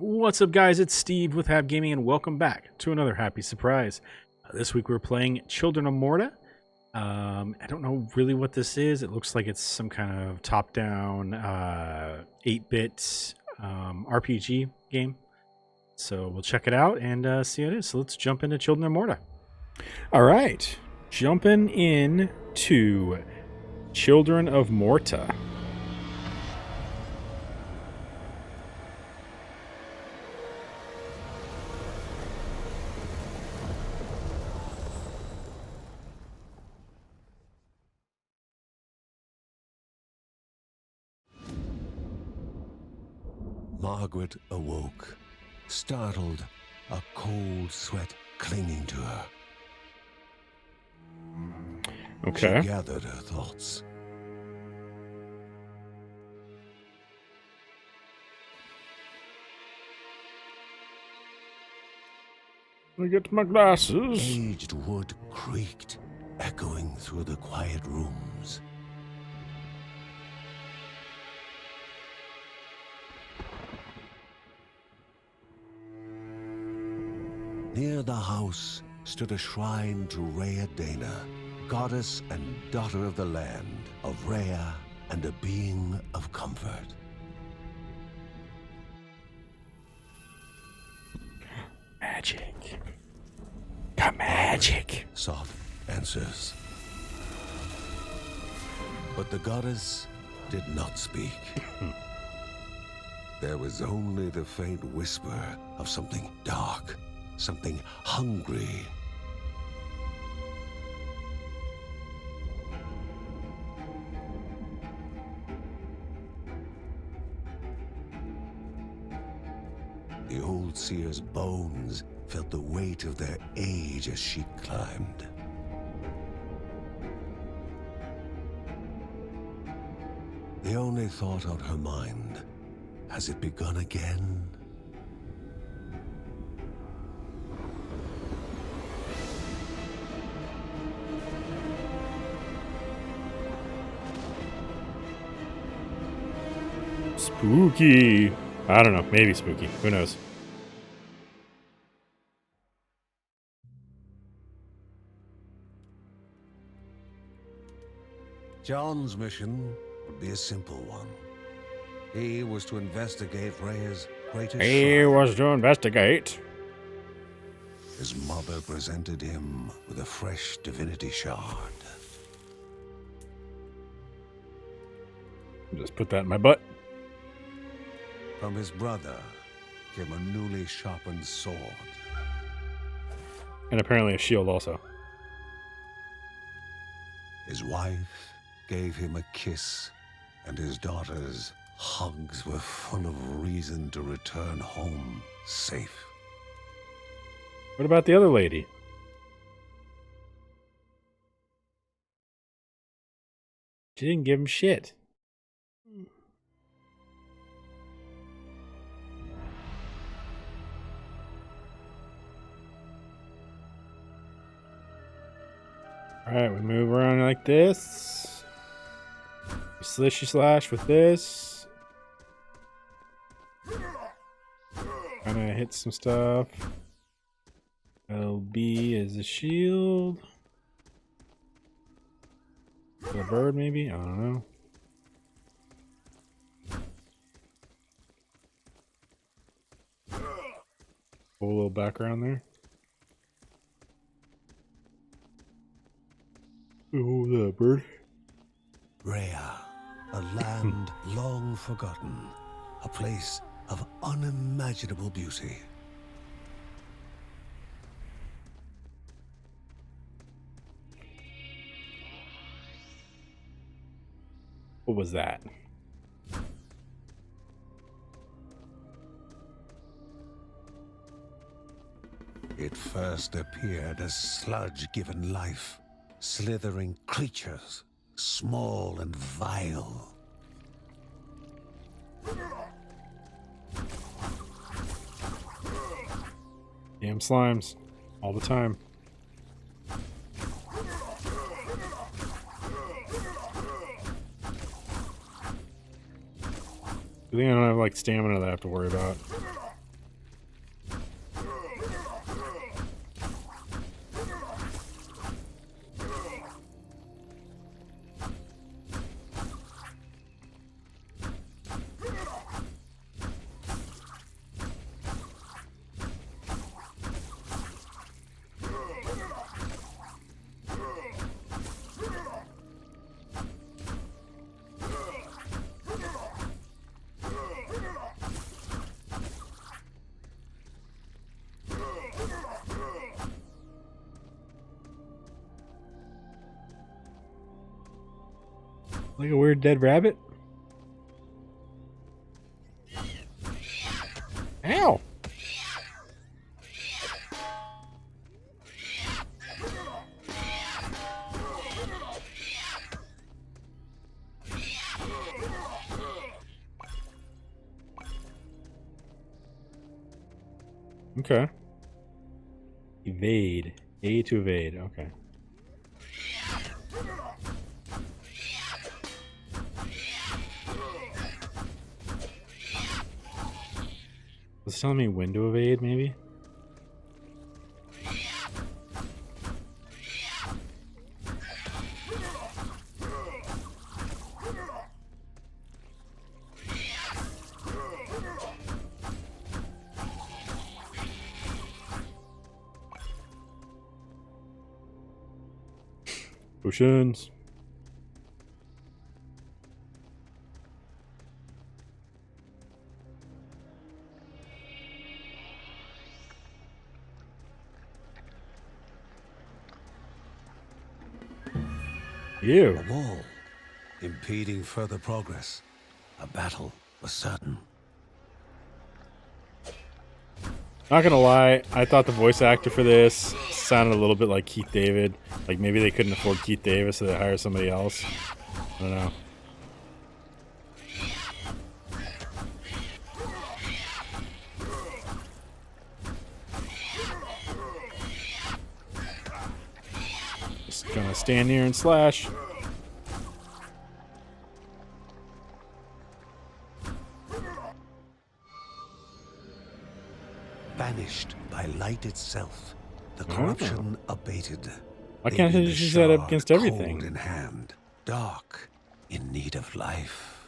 What's up, guys? It's Steve with Hab Gaming, and welcome back to another happy surprise. This week we're playing Children of Morta. I don't know really what this is. It looks like it's some kind of top-down 8-bit RPG game. So we'll check it out and see what it is. So let's jump into Children of Morta. All right, jumping in to Children of Morta. Margaret awoke, startled, a cold sweat clinging to her. Okay. She gathered her thoughts. Let me get my glasses. Aged wood creaked, echoing through the quiet rooms. Near the house stood a shrine to Rhea Dana, goddess and daughter of the land, of Rhea and a being of comfort. Magic. Got magic. Sought answers. But the goddess did not speak. There was only the faint whisper of something dark, something hungry. The old seer's bones felt the weight of their age as she climbed. The only thought on her mind, has it begun again? Spooky. I don't know. Maybe spooky. Who knows? John's mission would be a simple one. He was to investigate Rhea's greatest He shrine. was to investigate. His mother presented him with a fresh divinity shard. Just put that in my butt. From his brother came a newly sharpened sword. And apparently a shield also. His wife gave him a kiss, and his daughter's hugs were full of reason to return home safe. What about the other lady? She didn't give him shit. Alright, we move around like this. Slishy slash with this. Kinda hit some stuff. LB is a shield. The bird, maybe? I don't know. Cool little background there. Oh, that bird. Rhea, a land long forgotten, a place of unimaginable beauty. What was that? It first appeared as sludge given life, slithering creatures, small and vile. Damn slimes. All the time. I think I don't have like stamina that I have to worry about. Like a weird dead rabbit? Ow! Okay. Evade. A to evade. Okay. It's telling me when to evade, maybe? Potions. Ew. A wall, impeding further progress. A battle was certain. Not gonna lie, I thought the voice actor for this sounded a little bit like Keith David. Like maybe they couldn't afford Keith David, so they hired somebody else. I don't know. Just gonna stand here and slash. Banished by light itself, the corruption abated. Why can't I just use that up against everything? Cold in hand, dark, in need of life.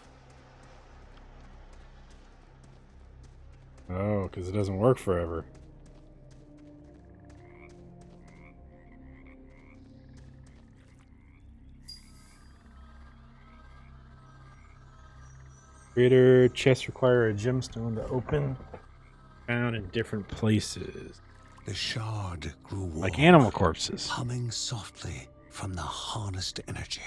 Oh, because it doesn't work forever. Greater chests require a gemstone to open. Found in different places. The shard grew warm, Like animal corpses. humming softly from the harnessed energy.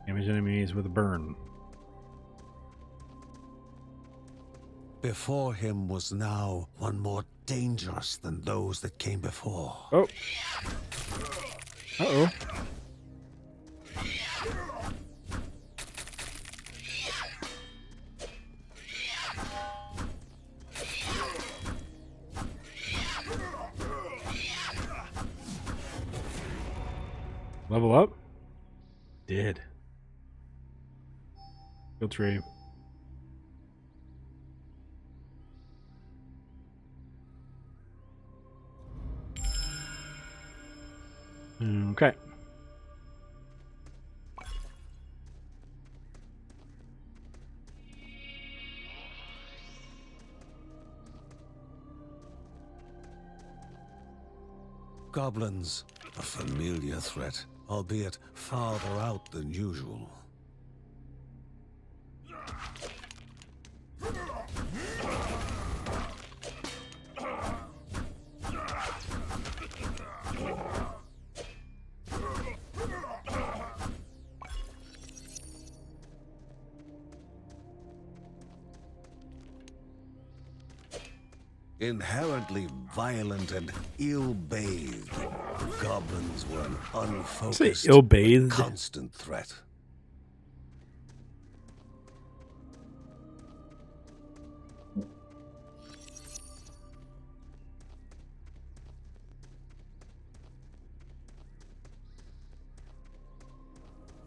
Damage enemies with a burn. Before him was now one more dangerous than those that came before. Oh. Uh-oh. Level up? Did. Kill tree. Okay. Goblins, a familiar threat, albeit farther out than usual. Inherently violent and ill-bathed, goblins were an unfocused, Say ill-bathed? constant threat.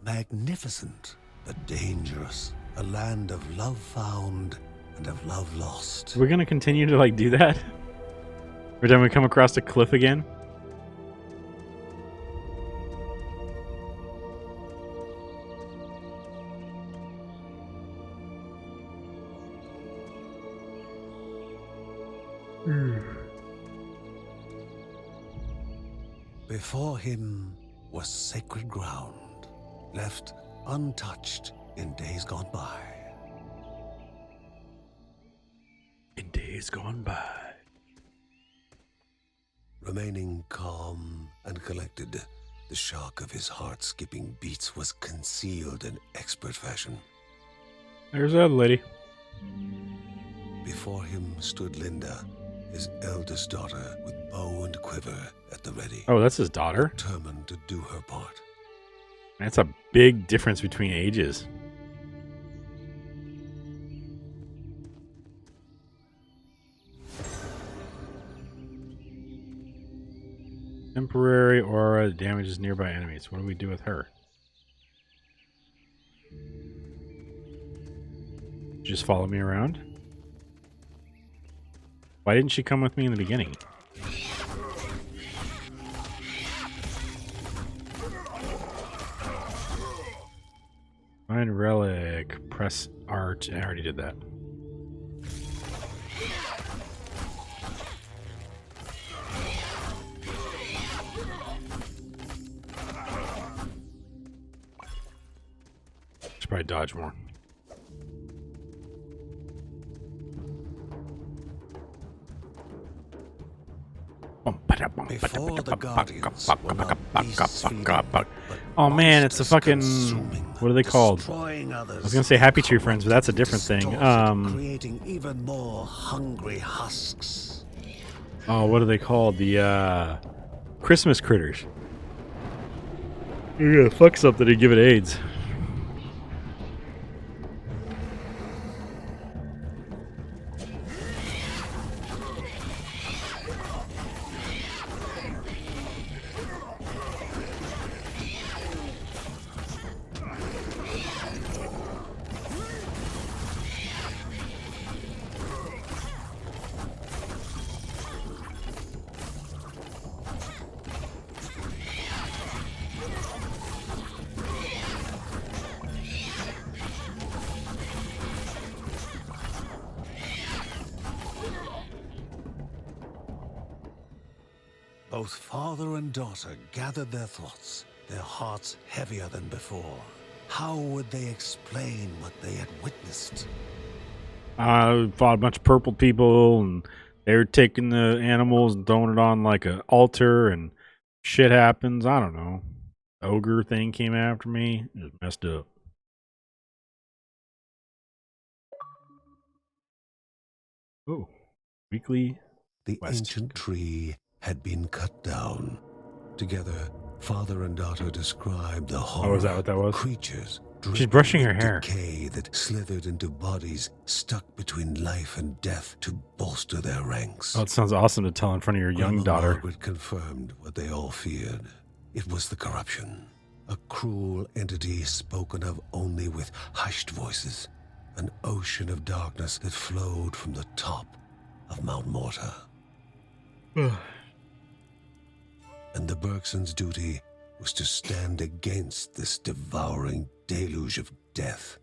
Magnificent, but dangerous. A land of love found and of love lost. We're gonna continue to like do that? Every time we come across a cliff again? Before him was sacred ground, left untouched in days gone by. In days gone by. Remaining calm and collected, the shock of his heart-skipping beats was concealed in expert fashion. There's that lady. Before him stood Linda, his eldest daughter, with bow and quiver at the ready. Oh, that's his daughter? Determined to do her part. That's a big difference between ages. Temporary aura damages nearby enemies. What do we do with her? Just follow me around? Why didn't she come with me in the beginning? Find relic. Press art. I already did that. Should probably dodge more. Before the Guardians were not beasts feeding, but Oh man, it's a monsters fucking... consuming, What are they called? destroying I others, was gonna say Happy Tree Friends, but that's a different thing. distorted, creating even more hungry husks. Oh, what are they called? The Christmas critters. You're gonna fuck something and give it AIDS. Both father and daughter gathered their thoughts, their hearts heavier than before. How would they explain what they had witnessed? Fought a bunch of purple people, and they were taking the animals and throwing it on like an altar, and shit happens. I don't know. Ogre thing came after me. It was messed up. Oh, weekly The quest. ancient tree had been cut down. Together, father and daughter described the horror is that what that was? of creatures. She's brushing her dripping hair. with decay that slithered into bodies stuck between life and death to bolster their ranks. Oh, it sounds awesome to tell in front of your young Grandma daughter. Margaret confirmed what they all feared. It was the corruption. A cruel entity spoken of only with hushed voices. An ocean of darkness that flowed from the top of Mount Morta. And the Bergsons' duty was to stand against this devouring deluge of death.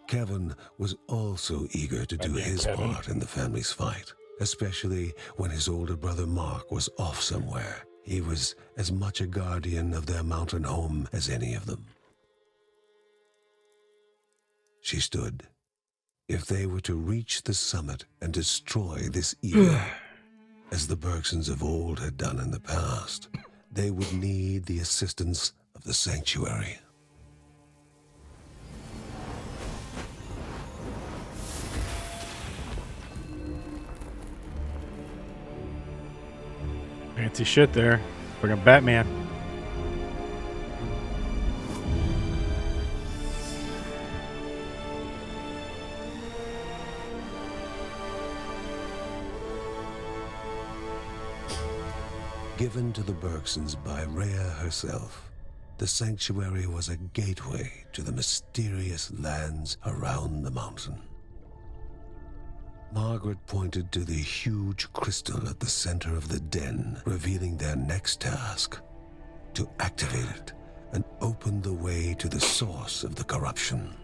Kevin was also eager to do his part in the family's fight, especially when his older brother Mark was off somewhere. He was as much a guardian of their mountain home as any of them. She stood. If they were to reach the summit and destroy this evil, as the Bergsons of old had done in the past, they would need the assistance of the sanctuary. Fancy shit there. Fucking Batman. Given to the Bergsons by Rhea herself, the sanctuary was a gateway to the mysterious lands around the mountain. Margaret pointed to the huge crystal at the center of the den, revealing their next task: to activate it and open the way to the source of the corruption.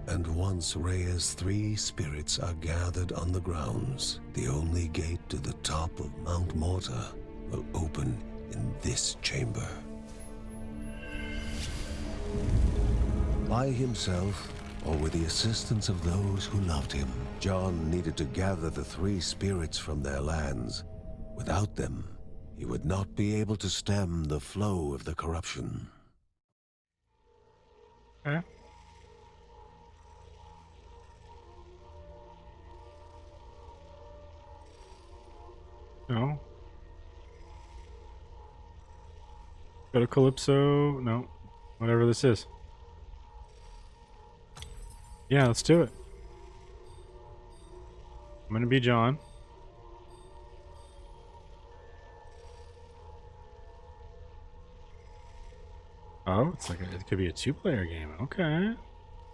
And once Rhea's 3 spirits are gathered on the grounds, the only gate to the top of Mount Morta will open in this chamber. By himself, or with the assistance of those who loved him. John needed to gather the three spirits from their lands. Without them, he would not be able to stem the flow of the corruption. Okay. No. Go to Calypso. No. Whatever this is. Yeah, let's do it. I'm gonna be John. Oh, it's like it could be a two-player game. Okay.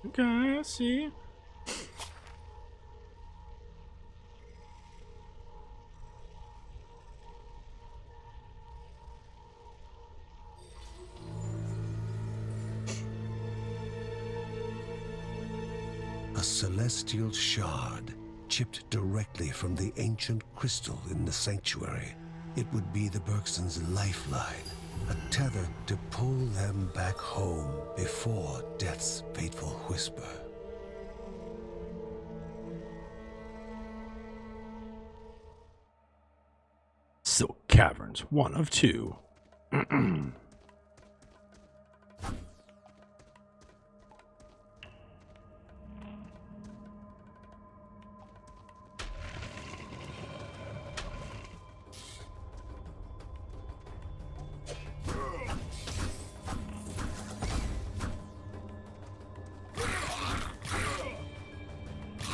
Okay, I see. A celestial shard, chipped directly from the ancient crystal in the sanctuary. It would be the Bergsons' lifeline, a tether to pull them back home before death's fateful whisper. Silk Caverns, 1 of 2.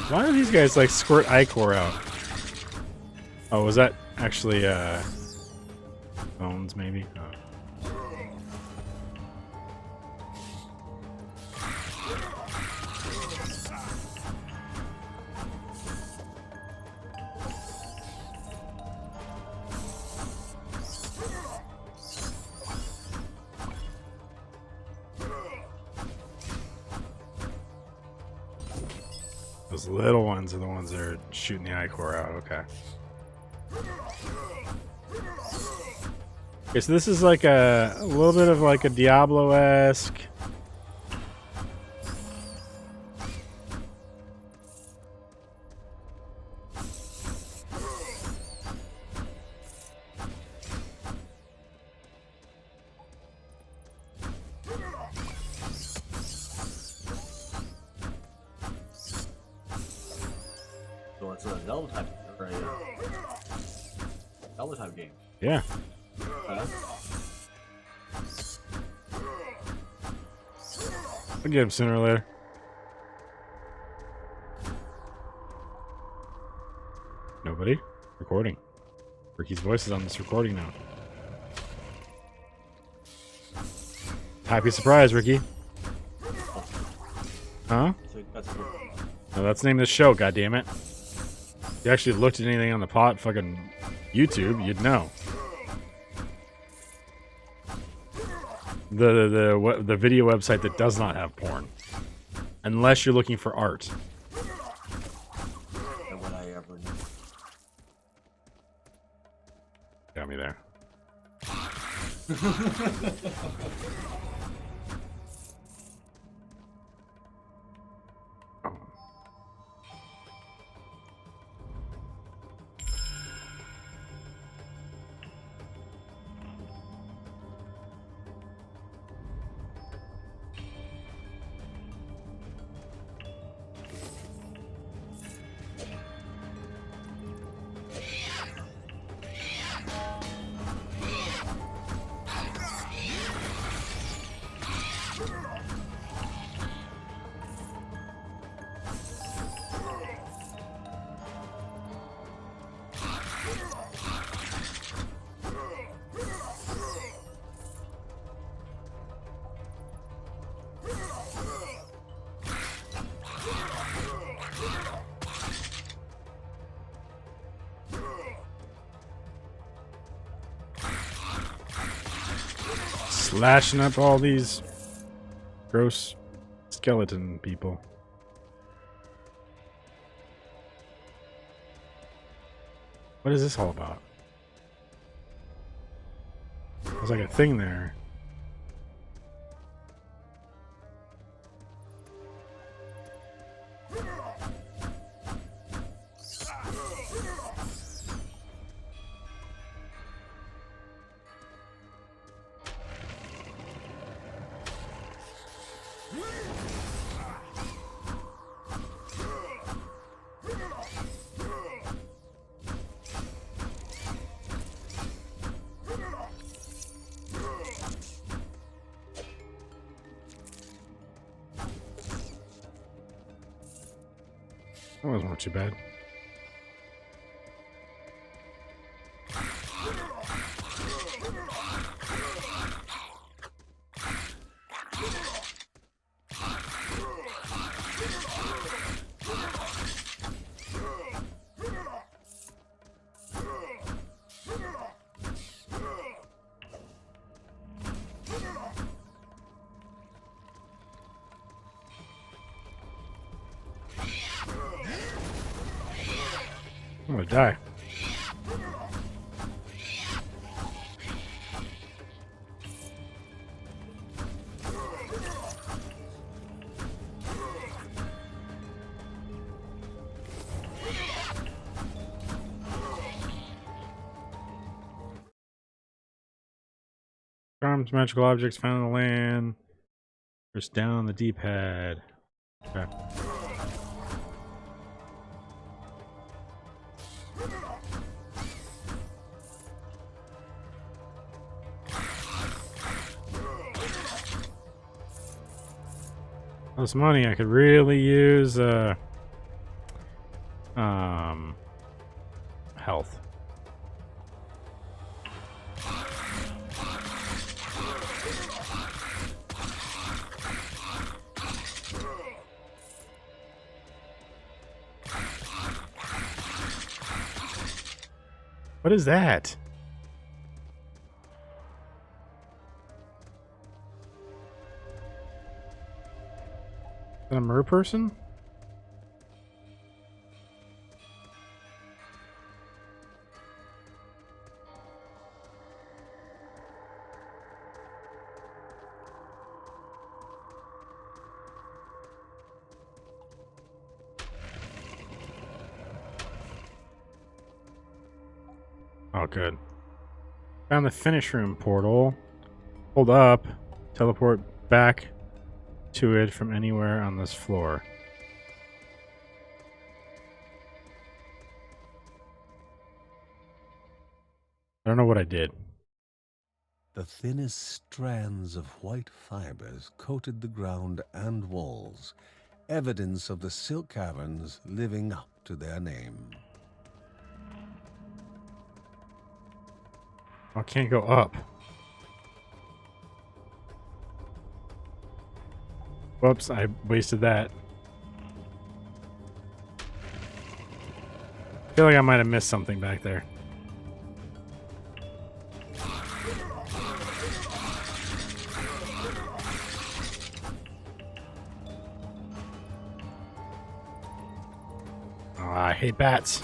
Why do these guys like squirt ichor out? Oh, was that actually bones maybe? Oh. Those little ones are the ones that are shooting the ichor out. Okay. Okay, so this is like a little bit of like a Diablo-esque. So it's a Zelda type or a Zelda type game. Yeah. I'll get him sooner or later. Nobody? Recording. Ricky's voice is on this recording now. Happy surprise, Ricky. Huh? No, that's the name of the show, goddammit. If you actually looked at anything on the fucking YouTube, you'd know. The video website that does not have porn. Unless you're looking for art. And would I ever know? Got me there. Slashing up all these gross skeleton people. What is this all about? There's like a thing there. That wasn't too bad. I'm gonna die. Charms, magical objects found in the land. Just down on the D-pad. Okay. All this money I could really use health. What is that? Is that a mer person? Oh, good. Found the finish room portal. Hold up. Teleport back to it from anywhere on this floor. I don't know what I did. The thinnest strands of white fibers coated the ground and walls, evidence of the Silk Caverns living up to their name. I can't go up. Whoops, I wasted that. I feel like I might have missed something back there. Oh, I hate bats.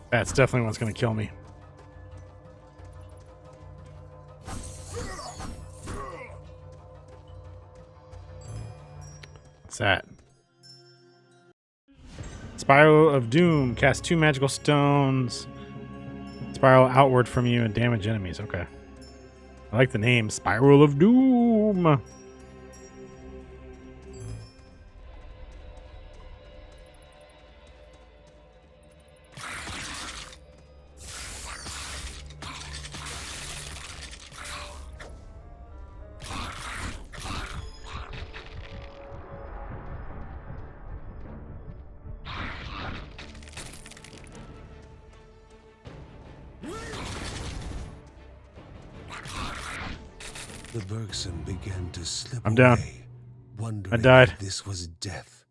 That's definitely what's going to kill me. What's that? Spiral of Doom. Cast 2 magical stones. Spiral outward from you and damage enemies. Okay. I like the name. Spiral of Doom. The Bergson began to slip I'm away, down. wondering I died. if this was death.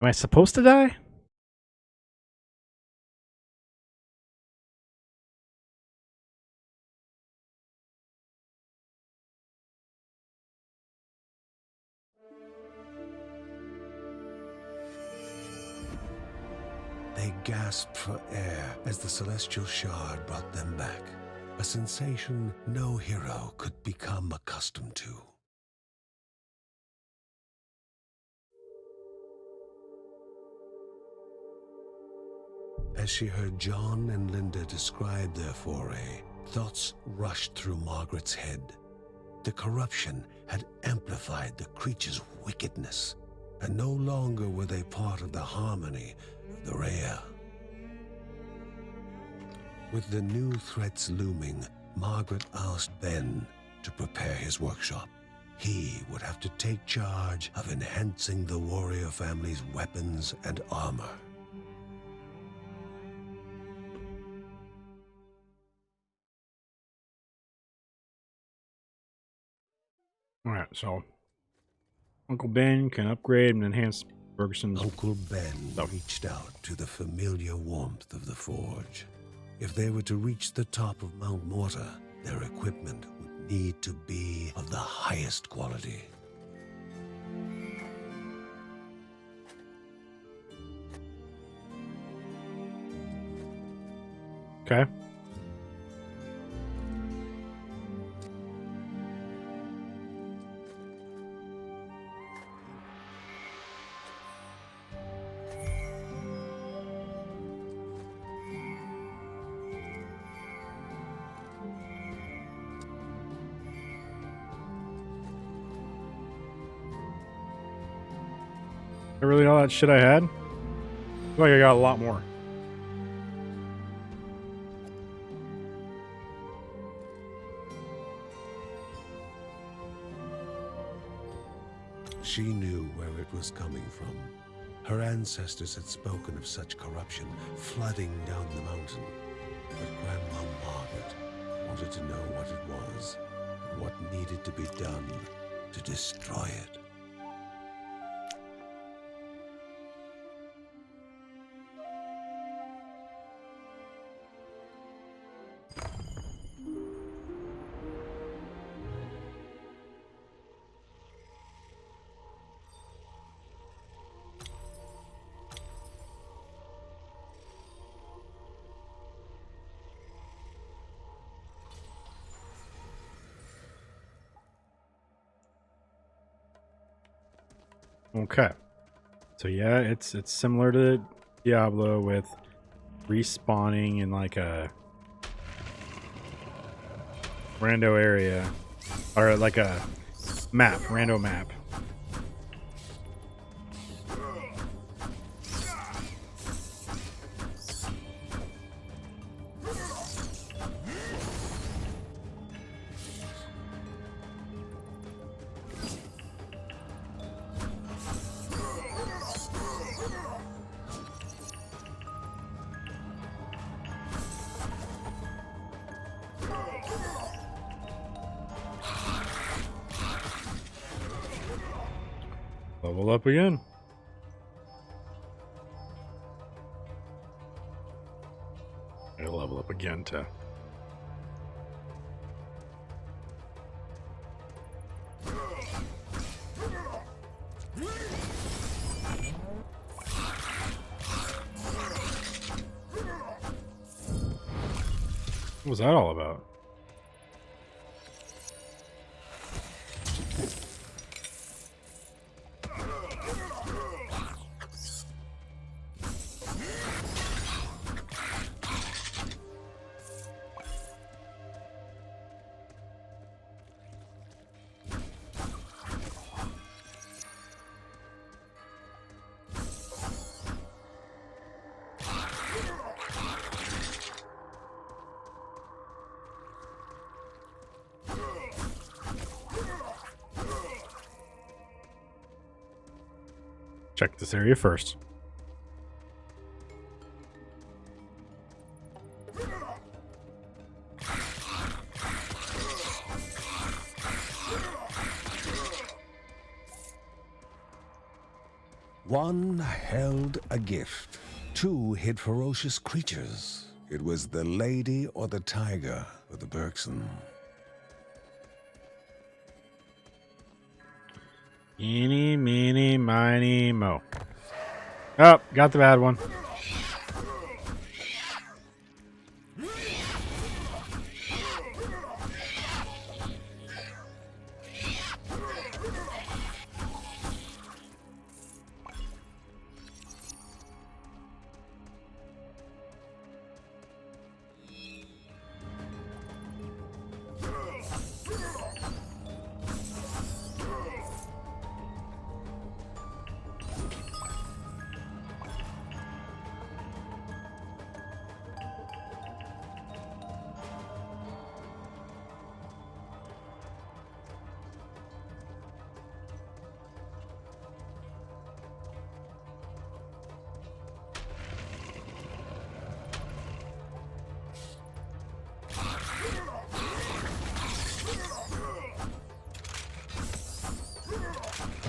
Am I supposed to die? They gasped for air as the celestial shard brought them back, a sensation no hero could become accustomed to. As she heard John and Linda describe their foray, thoughts rushed through Margaret's head. The corruption had amplified the creature's wickedness. and no longer were they part of the harmony of the Rhea. With the new threats looming, Margaret asked Ben to prepare his workshop. He would have to take charge of enhancing the warrior family's weapons and armor. Alright, so Uncle Ben can upgrade and enhance Ferguson's. Uncle Ben reached out to the familiar warmth of the forge. If they were to reach the top of Mount Morta, their equipment would need to be of the highest quality. Okay. Really all that shit I had? I feel like I got a lot more. She knew where it was coming from. Her ancestors had spoken of such corruption flooding down the mountain. But Grandma Margaret wanted to know what it was and what needed to be done to destroy it. Okay. So yeah, it's similar to Diablo with respawning in like a rando area or like a map, rando map. Level up again. I level up again to. What was that all about? Check this area first. One held a gift. Two hid ferocious creatures. It was the lady or the tiger for the Bergson. Eeny, meeny, miny, mo. Oh, got the bad one.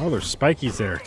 Oh, there's spikies there.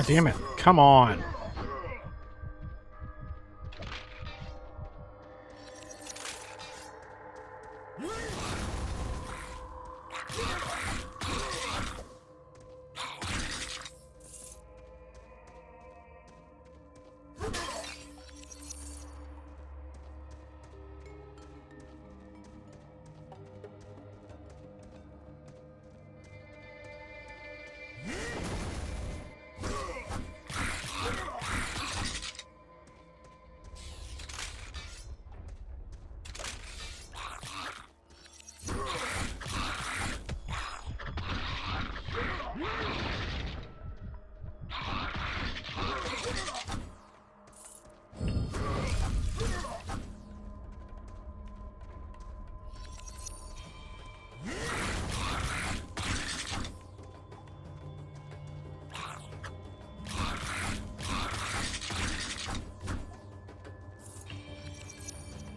God damn it. Come on.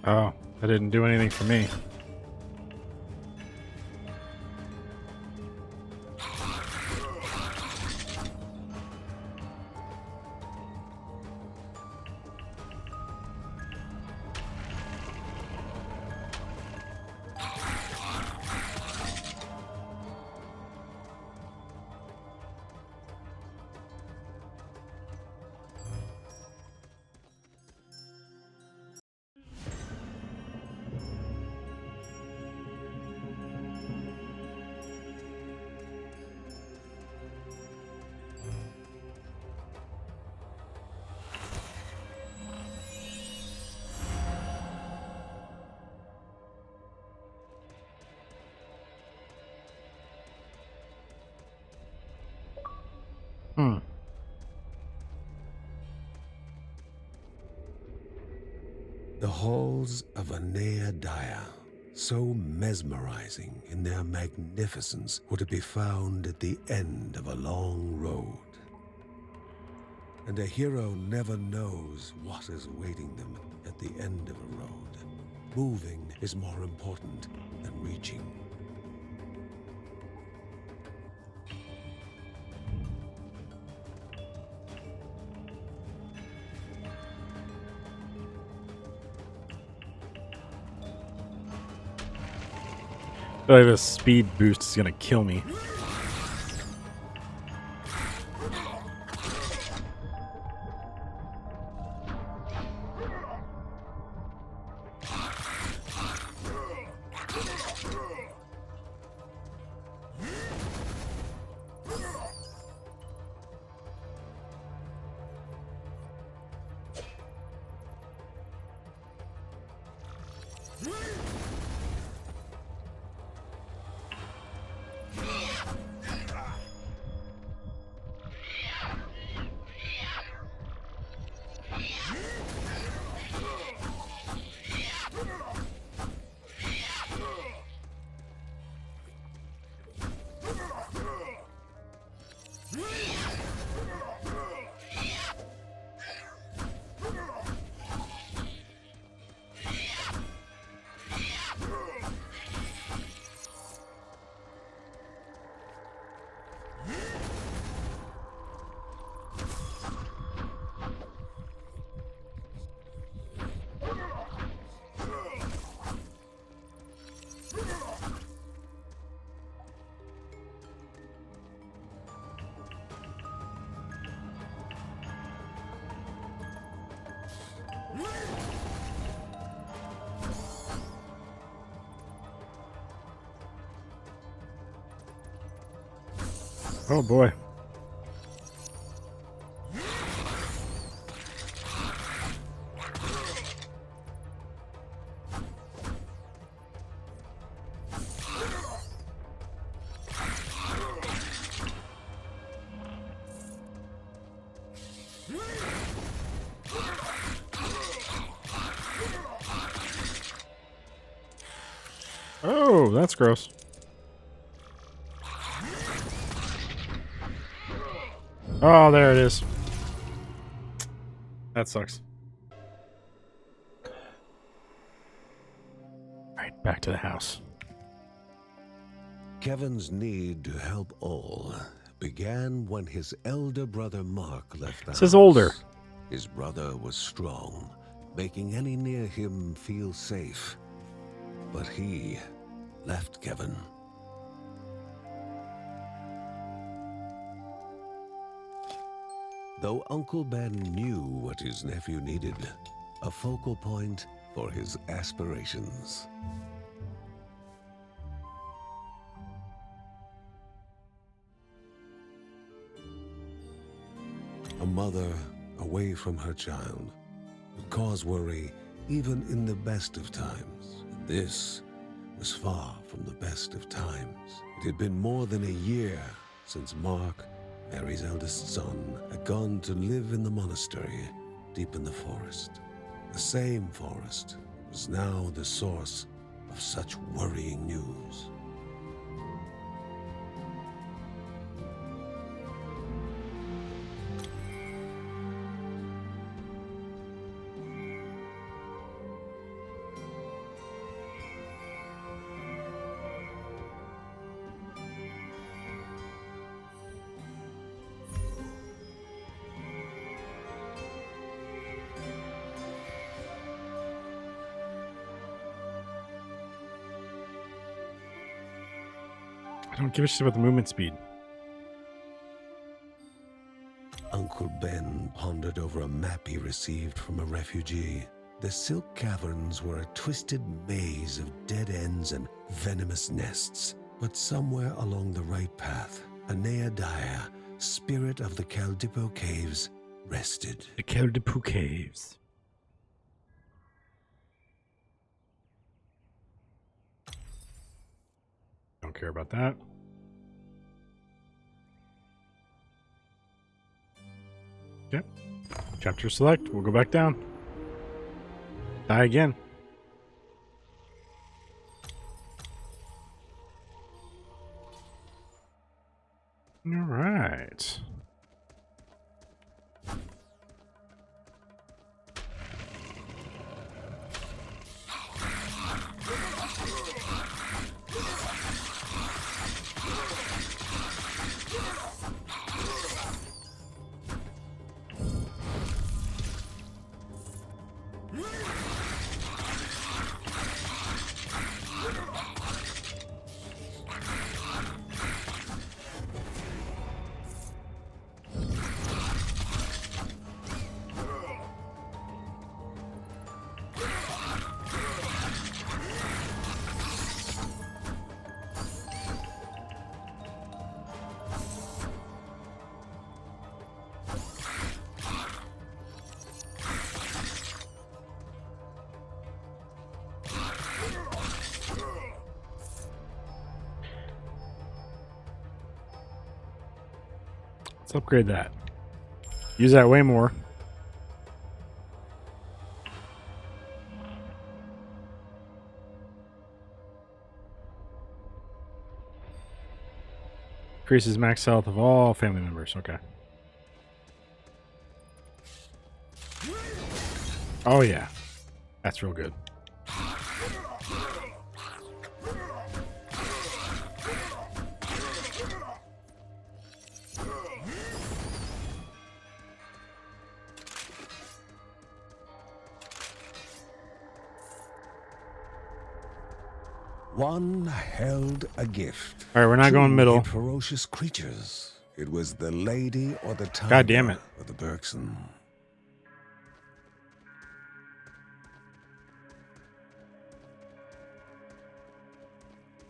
Oh, that didn't do anything for me. Hmm. The halls of Anea Daya, so mesmerizing in their magnificence, were to be found at the end of a long road. And a hero never knows what is awaiting them at the end of a road. Moving is more important than reaching. I feel like this speed boost is gonna kill me. Oh boy. Oh, that's gross. Oh, there it is. That sucks. Alright, back to the house. Kevin's need to help all began when his elder brother Mark left the house. Says older. His brother was strong, making any near him feel safe. But he left Kevin. Though Uncle Ben knew what his nephew needed, a focal point for his aspirations. A mother away from her child would cause worry even in the best of times. This was far from the best of times. It had been more than a year since Mark, Mary's eldest son, had gone to live in the monastery deep in the forest. The same forest was now the source of such worrying news. I don't give a shit about the movement speed. Uncle Ben pondered over a map he received from a refugee. The Silk Caverns were a twisted maze of dead ends and venomous nests. But somewhere along the right path, a Neadia, spirit of the Caldipo Caves, rested. The Caldipo Caves. Don't care about that. Okay. Chapter select. We'll go back down. Die again. All right. Let's upgrade that. Use that way more. Increases max health of all family members. Okay. Oh, yeah. That's real good. One held a gift. All right, we're not Two going middle. hid ferocious creatures. It was the lady or the tiger. God damn it. Or the Bergson.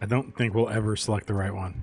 I don't think we'll ever select the right one.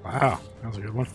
Wow, that was a good one.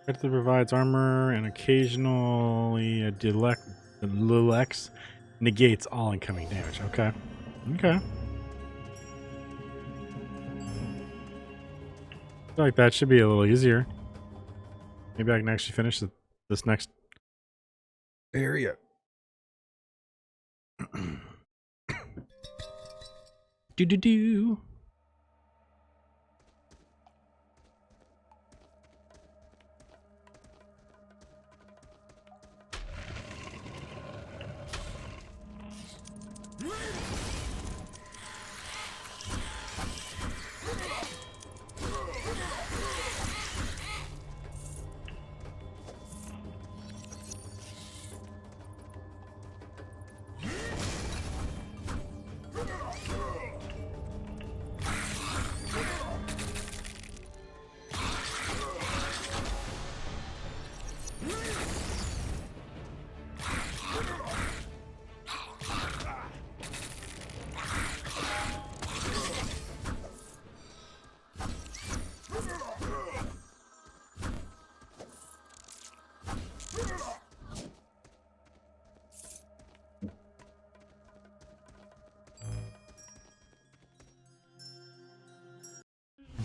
Character provides armor and occasionally a Deluxe negates all incoming damage. Okay. Okay. I feel like that should be a little easier. Maybe I can actually finish this next area. Do.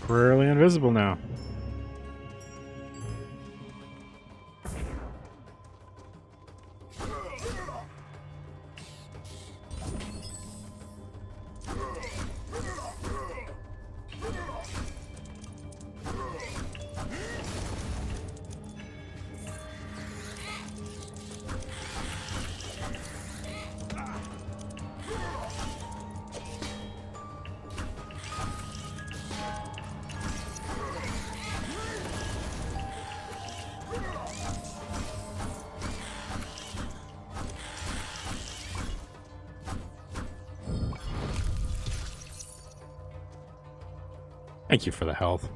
Temporarily invisible now. Thank you for the health.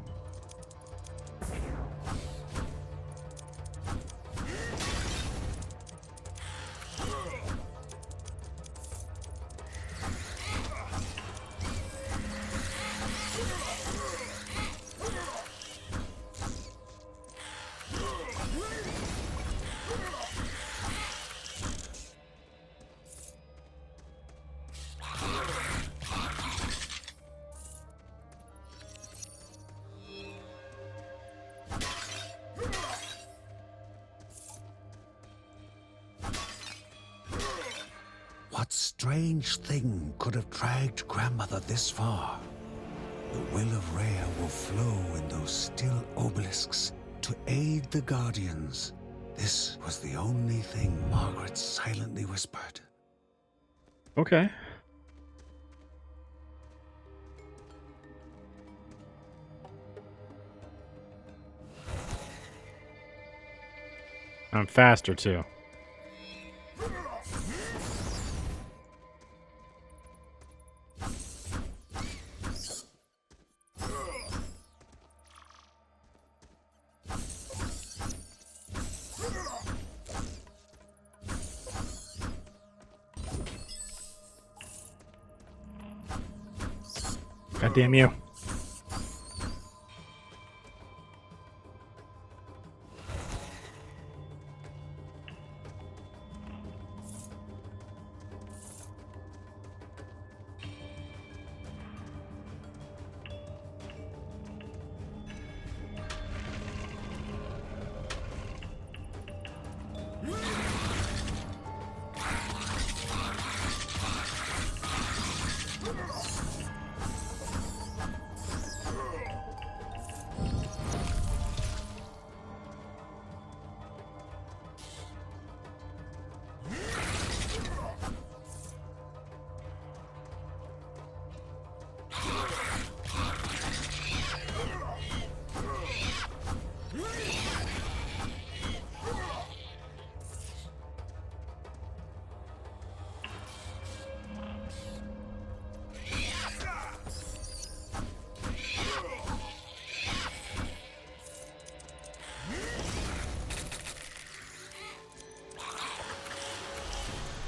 What strange thing could have dragged Grandmother this far? The will of Rhea will flow in those still obelisks to aid the Guardians. This was the only thing Margaret silently whispered. Okay. I'm faster too. God damn you.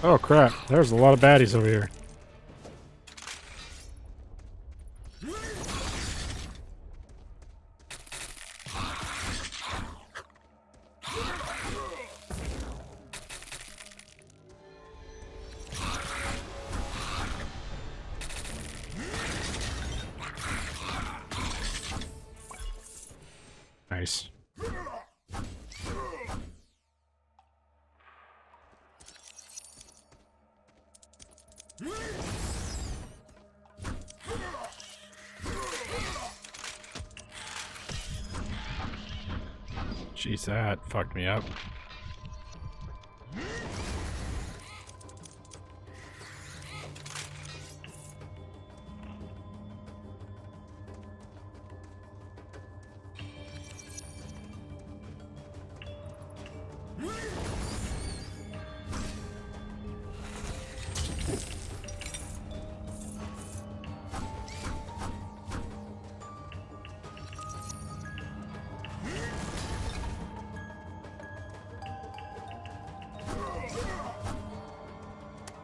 Oh crap, there's a lot of baddies over here. Nice. Jeez, that fucked me up.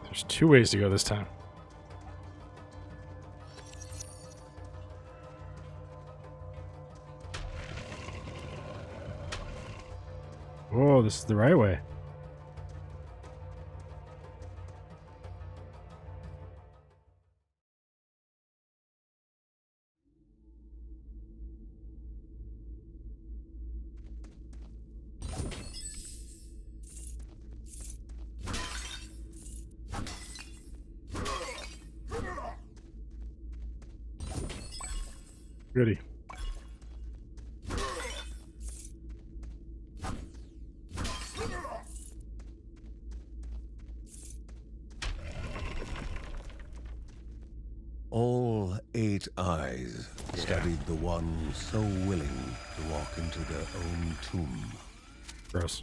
There's 2 ways to go this time. Whoa, this is the right way. Goody. All 8 eyes studied the one so willing to walk into their own tomb. Gross.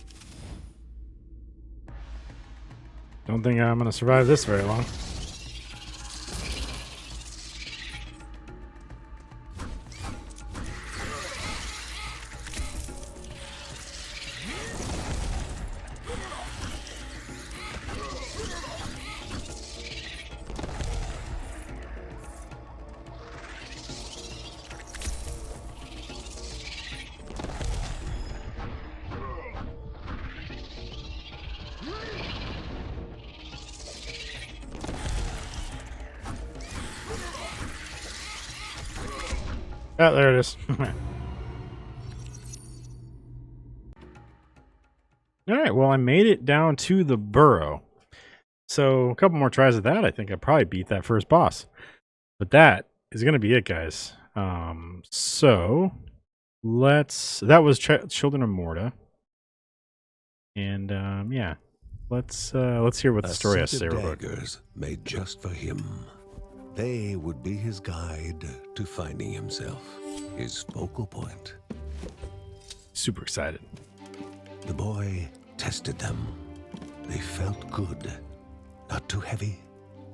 Don't think I'm gonna survive this very long. Oh, there it is. All right, well, I made it down to the burrow. So a couple more tries of that, I think I probably beat that first boss. But that is going to be it, guys. So that was Children of Morta. And yeah, let's hear what the story has to say. A set of daggers made just for him. They would be his guide to finding himself, his focal point. Super excited. The boy tested them. They felt good. Not too heavy,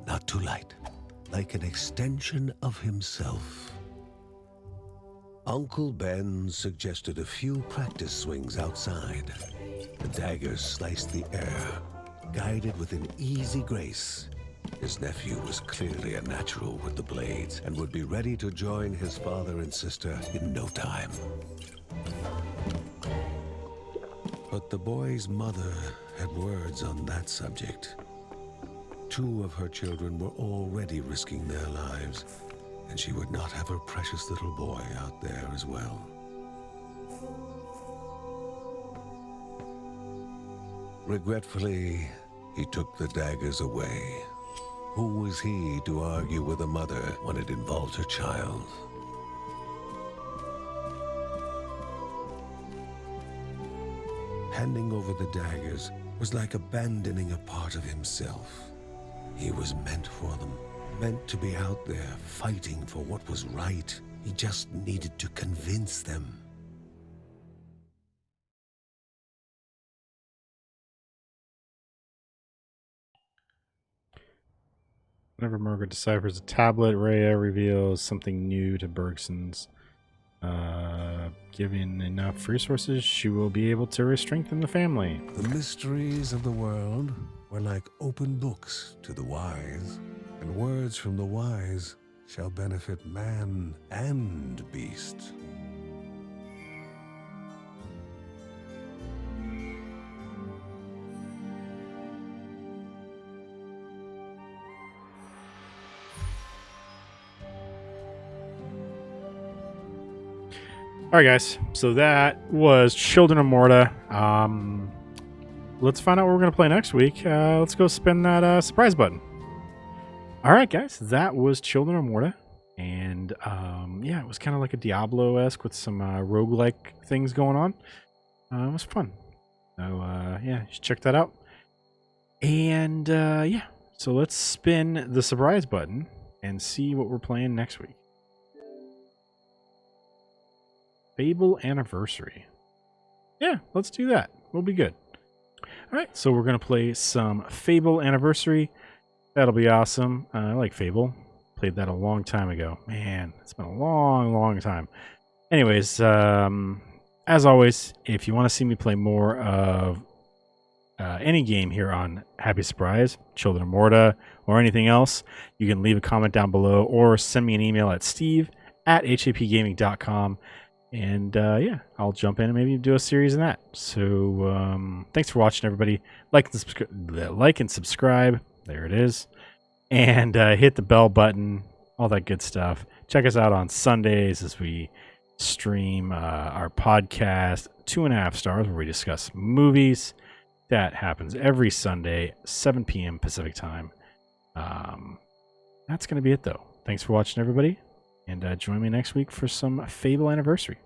not too light. Like an extension of himself. Uncle Ben suggested a few practice swings outside. The daggers sliced the air, guided with an easy grace. His nephew was clearly a natural with the blades and would be ready to join his father and sister in no time. But the boy's mother had words on that subject. 2 of her children were already risking their lives, and she would not have her precious little boy out there as well. Regretfully, he took the daggers away. Who was he to argue with a mother when it involved her child? Handing over the daggers was like abandoning a part of himself. He was meant for them, meant to be out there fighting for what was right. He just needed to convince them. Whenever Margaret deciphers a tablet, Rhea reveals something new to Bergson's. Given enough resources, she will be able to strengthen the family. The mysteries of the world were like open books to the wise, and words from the wise shall benefit man and beast. All right, guys. So that was Children of Morta. Let's find out what we're going to play next week. Let's go spin that surprise button. All right, guys. That was Children of Morta. And yeah, it was kind of like a Diablo-esque with some roguelike things going on. It was fun. So yeah, you should check that out. And yeah, so let's spin the surprise button and see what we're playing next week. Fable Anniversary. Yeah, let's do that. We'll be good. All right, so we're going to play some Fable Anniversary. That'll be awesome. I like Fable. Played that a long time ago. Man, it's been a long, long time. Anyways, as always, if you want to see me play more of any game here on Happy Surprise, Children of Morta, or anything else, you can leave a comment down below or send me an email at steve@hapgaming.com. And yeah, I'll jump in and maybe do a series in that. So thanks for watching, everybody. Like and subscribe. There it is. And hit the bell button, all that good stuff. Check us out on Sundays as we stream our podcast, 2.5 Stars, where we discuss movies. That happens every Sunday, 7 p.m. Pacific time. That's going to be it, though. Thanks for watching, everybody. And join me next week for some Fable Anniversary.